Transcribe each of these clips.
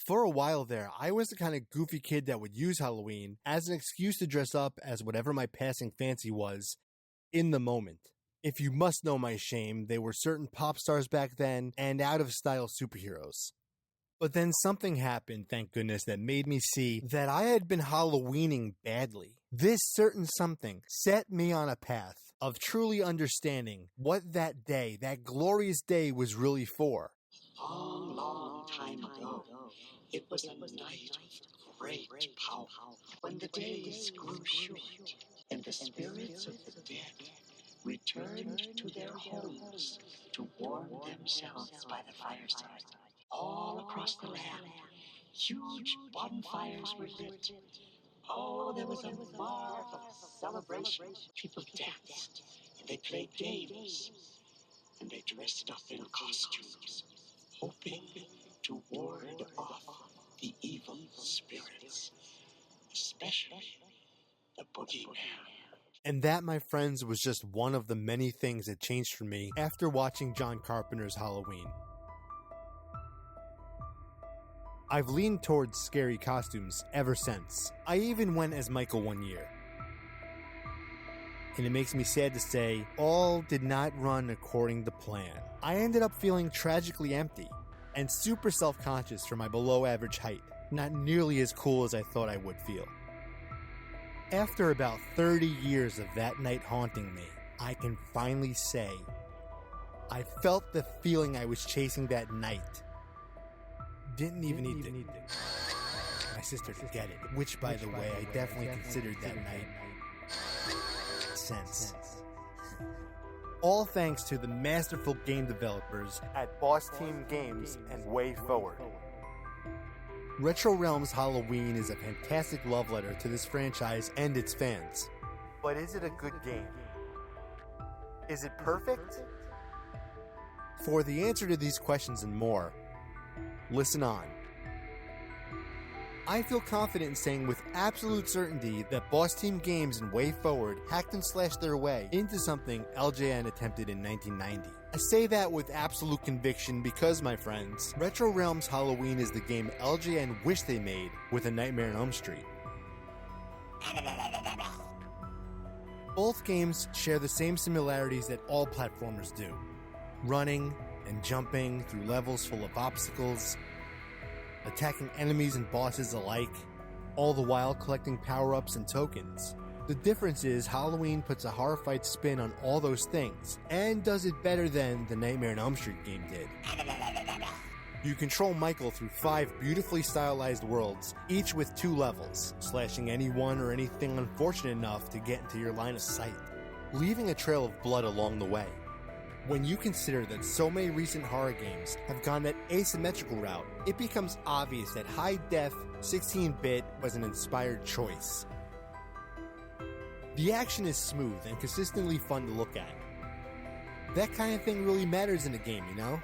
For a while there, I was the kind of goofy kid that would use Halloween as an excuse to dress up as whatever my passing fancy was in the moment. If you must know my shame, they were certain pop stars back then and out-of-style superheroes. But then something happened, thank goodness, that made me see that I had been Halloweening badly. This certain something set me on a path of truly understanding what that day, that glorious day, was really for. Long, long time ago, it was a night of great power, when the days grew short, and the spirits of the dead returned to their homes to warm themselves by the fireside. All across the land, huge bonfires were lit. Oh, there was a marvelous celebration. People danced, and they played games, and they dressed up in costumes, hoping to ward off the evil spirits, especially the boogeyman. And that, my friends, was just one of the many things that changed for me after watching John Carpenter's Halloween. I've leaned towards scary costumes ever since. I even went as Michael one year. And it makes me sad to say, all did not run according to plan. I ended up feeling tragically empty and super self-conscious for my below-average height, not nearly as cool as I thought I would feel. After about 30 years of that night haunting me, I can finally say, I felt the feeling I was chasing that night. Didn't even need my sister to get it, which, by the way, I definitely considered that night sense. All thanks to the masterful game developers at Boss Team Games and Way Forward. Retro Realms Halloween is a fantastic love letter to this franchise and its fans. But is it a good game? Is it perfect? For the answer to these questions and more, listen on. I feel confident in saying with absolute certainty that Boss Team Games and Way Forward hacked and slashed their way into something LJN attempted in 1990. I say that with absolute conviction because, my friends, Retro Realms Halloween is the game LJN wished they made with A Nightmare on Elm Street. Both games share the same similarities that all platformers do. Running and jumping through levels full of obstacles, attacking enemies and bosses alike, all the while collecting power-ups and tokens. The difference is Halloween puts a horrified spin on all those things, and does it better than the Nightmare on Elm Street game did. You control Michael through 5 beautifully stylized worlds, each with 2 levels, slashing anyone or anything unfortunate enough to get into your line of sight, leaving a trail of blood along the way. When you consider that so many recent horror games have gone that asymmetrical route, it becomes obvious that high-def 16-bit was an inspired choice. The action is smooth and consistently fun to look at. That kind of thing really matters in a game, you know?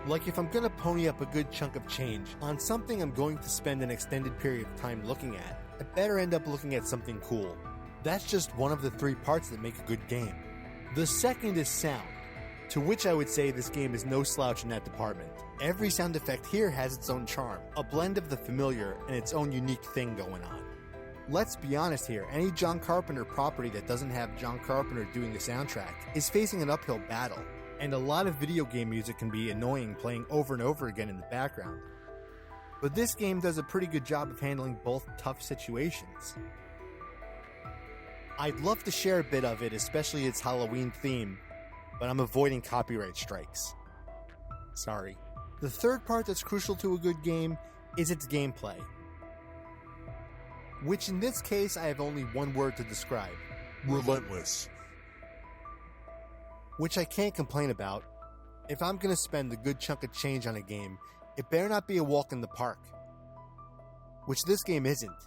Like if I'm gonna pony up a good chunk of change on something I'm going to spend an extended period of time looking at, I better end up looking at something cool. That's just one of the 3 parts that make a good game. The second is sound, to which I would say this game is no slouch in that department. Every sound effect here has its own charm, a blend of the familiar and its own unique thing going on. Let's be honest here, any John Carpenter property that doesn't have John Carpenter doing the soundtrack is facing an uphill battle, and a lot of video game music can be annoying playing over and over again in the background. But this game does a pretty good job of handling both tough situations. I'd love to share a bit of it, especially its Halloween theme, but I'm avoiding copyright strikes. Sorry. The third part that's crucial to a good game is its gameplay, which in this case I have only one word to describe: relentless. Which I can't complain about. If I'm gonna spend a good chunk of change on a game, it better not be a walk in the park. Which this game isn't.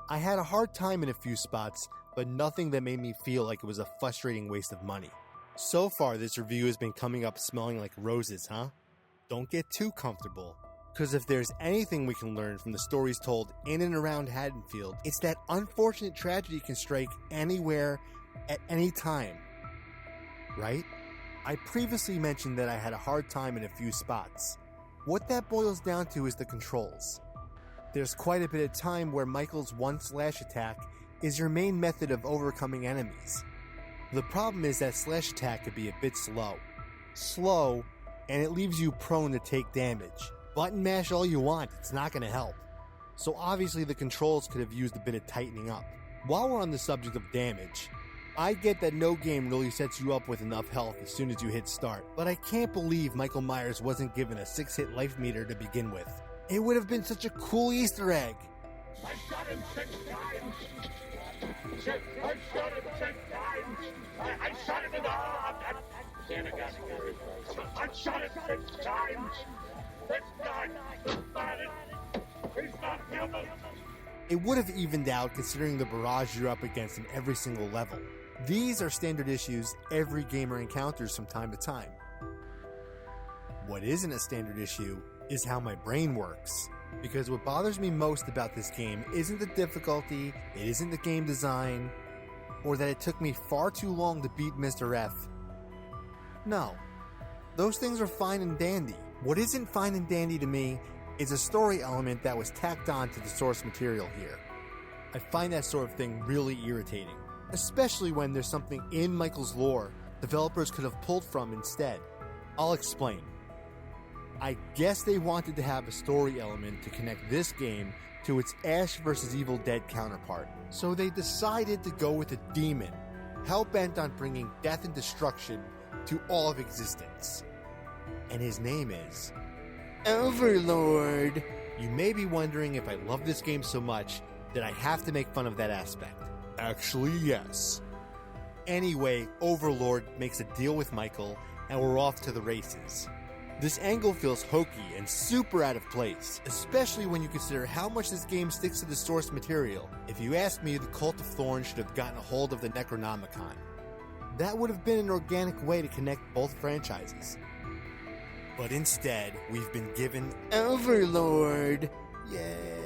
I had a hard time in a few spots, but nothing that made me feel like it was a frustrating waste of money. So far, this review has been coming up smelling like roses, huh? Don't get too comfortable. Because if there's anything we can learn from the stories told in and around Haddonfield, it's that unfortunate tragedy can strike anywhere, at any time. Right? I previously mentioned that I had a hard time in a few spots. What that boils down to is the controls. There's quite a bit of time where Michael's one slash attack is your main method of overcoming enemies. The problem is that slash attack could be a bit slow, and it leaves you prone to take damage. Button mash all you want, it's not going to help. So obviously the controls could have used a bit of tightening up. While we're on the subject of damage, I get that no game really sets you up with enough health as soon as you hit start, but I can't believe Michael Myers wasn't given a 6-hit life meter to begin with. It would have been such a cool Easter egg. I shot him 6 times! I shot him 6 times! I shot him in the heart! I shot him 6 times! It's not He's not human! It would have evened out considering the barrage you're up against in every single level. These are standard issues every gamer encounters from time to time. What isn't a standard issue is how my brain works. Because what bothers me most about this game isn't the difficulty, it isn't the game design, or that it took me far too long to beat Mr. F. No. Those things are fine and dandy. What isn't fine and dandy to me is a story element that was tacked on to the source material here. I find that sort of thing really irritating, especially when there's something in Michael's lore developers could have pulled from instead. I'll explain. I guess they wanted to have a story element to connect this game to its Ash vs. Evil Dead counterpart, so they decided to go with a demon, hell-bent on bringing death and destruction to all of existence. And his name is Overlord. You may be wondering if I love this game so much that I have to make fun of that aspect. Actually, yes. Anyway, Overlord makes a deal with Michael, and we're off to the races. This angle feels hokey and super out of place, especially when you consider how much this game sticks to the source material. If you ask me, the Cult of Thorns should have gotten a hold of the Necronomicon. That would have been an organic way to connect both franchises. But instead, we've been given Overlord. Yay!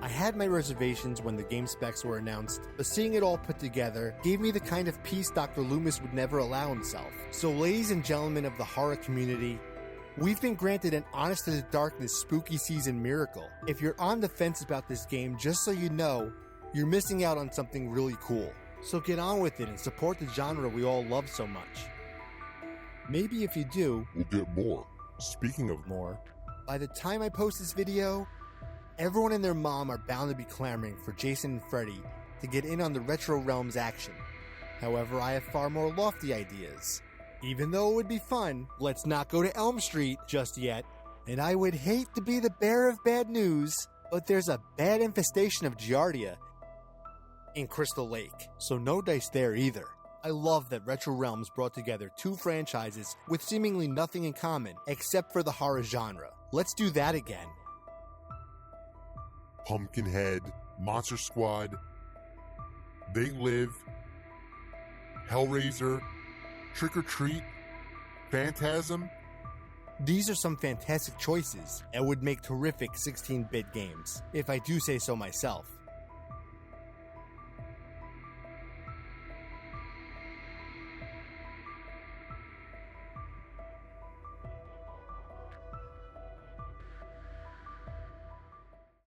I had my reservations when the game specs were announced, but seeing it all put together gave me the kind of peace Dr. Loomis would never allow himself. So ladies and gentlemen of the horror community, we've been granted an Honest to the Darkness spooky season miracle. If you're on the fence about this game, just so you know, you're missing out on something really cool. So get on with it and support the genre we all love so much. Maybe if you do, we'll get more. Speaking of more, by the time I post this video, everyone and their mom are bound to be clamoring for Jason and Freddy to get in on the Retro Realms action. However, I have far more lofty ideas. Even though it would be fun, let's not go to Elm Street just yet. And I would hate to be the bearer of bad news, but there's a bad infestation of Giardia in Crystal Lake, so no dice there either. I love that Retro Realms brought together two franchises with seemingly nothing in common except for the horror genre. Let's do that again. Pumpkinhead, Monster Squad, They Live, Hellraiser, Trick or Treat, Phantasm. These are some fantastic choices and would make terrific 16-bit games, if I do say so myself.